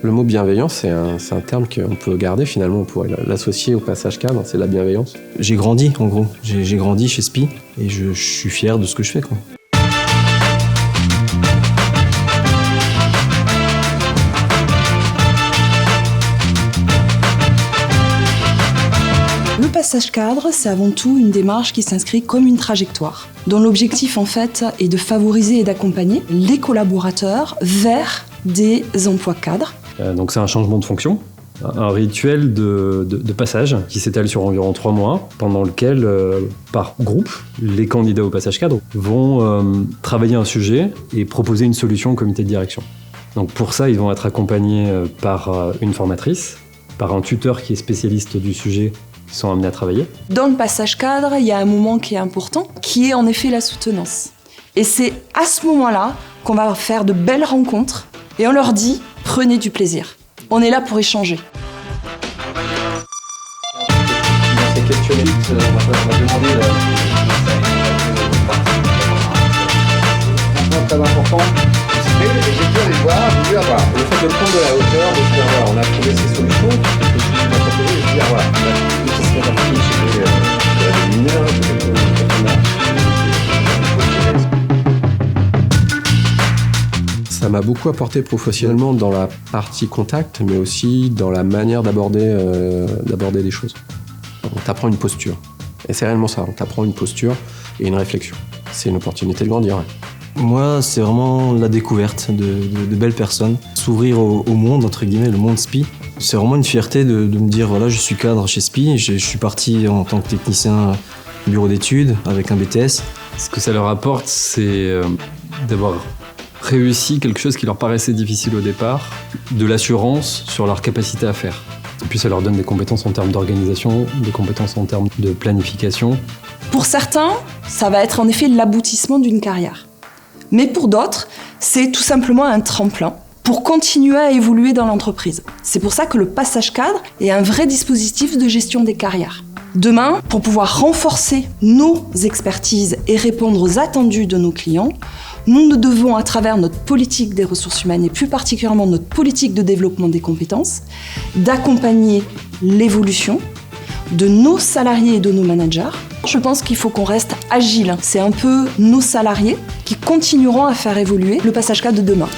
Le mot bienveillance, c'est un terme qu'on peut garder finalement, on pourrait l'associer au passage cadre, c'est la bienveillance. J'ai grandi en gros, j'ai grandi chez SPI et je suis fier de ce que je fais, quoi. Le passage cadre, c'est avant tout une démarche qui s'inscrit comme une trajectoire, dont l'objectif en fait est de favoriser et d'accompagner les collaborateurs vers des emplois cadres. Donc c'est un changement de fonction, un rituel de passage qui s'étale sur environ 3 mois, pendant lequel, par groupe, les candidats au passage cadre vont travailler un sujet et proposer une solution au comité de direction. Donc pour ça, ils vont être accompagnés par une formatrice, par un tuteur qui est spécialiste du sujet, qui sont amenés à travailler. Dans le passage cadre, il y a un moment qui est important, qui est en effet la soutenance. Et c'est à ce moment-là qu'on va faire de belles rencontres et on leur dit « prenez du plaisir ». On est là pour échanger. Dans ces questionnaires, on va demander un point très important. J'ai pu aller voir, j'ai pu avoir le fait de prendre de la hauteur, de se dire voilà, on a trouvé ces solutions, et puis on a proposé et de dire voilà, on a trouvé ces solutions, c'était des mineurs, ça m'a beaucoup apporté professionnellement dans la partie contact, mais aussi dans la manière d'aborder des choses. On t'apprend une posture. Et c'est réellement ça, on t'apprend une posture et une réflexion. C'est une opportunité de grandir. Moi, c'est vraiment la découverte de belles personnes. S'ouvrir au monde, entre guillemets, le monde SPI. C'est vraiment une fierté de me dire, voilà, je suis cadre chez SPI. Je suis parti en tant que technicien bureau d'études avec un BTS. Ce que ça leur apporte, c'est d'avoir réussi quelque chose qui leur paraissait difficile au départ, de l'assurance sur leur capacité à faire. Et puis ça leur donne des compétences en termes d'organisation, des compétences en termes de planification. Pour certains, ça va être en effet l'aboutissement d'une carrière. Mais pour d'autres, c'est tout simplement un tremplin pour continuer à évoluer dans l'entreprise. C'est pour ça que le passage cadre est un vrai dispositif de gestion des carrières. Demain, pour pouvoir renforcer nos expertises et répondre aux attendus de nos clients, nous devons, à travers notre politique des ressources humaines et plus particulièrement notre politique de développement des compétences, d'accompagner l'évolution de nos salariés et de nos managers. Je pense qu'il faut qu'on reste agile. C'est un peu nos salariés qui continueront à faire évoluer le passage cadre de demain.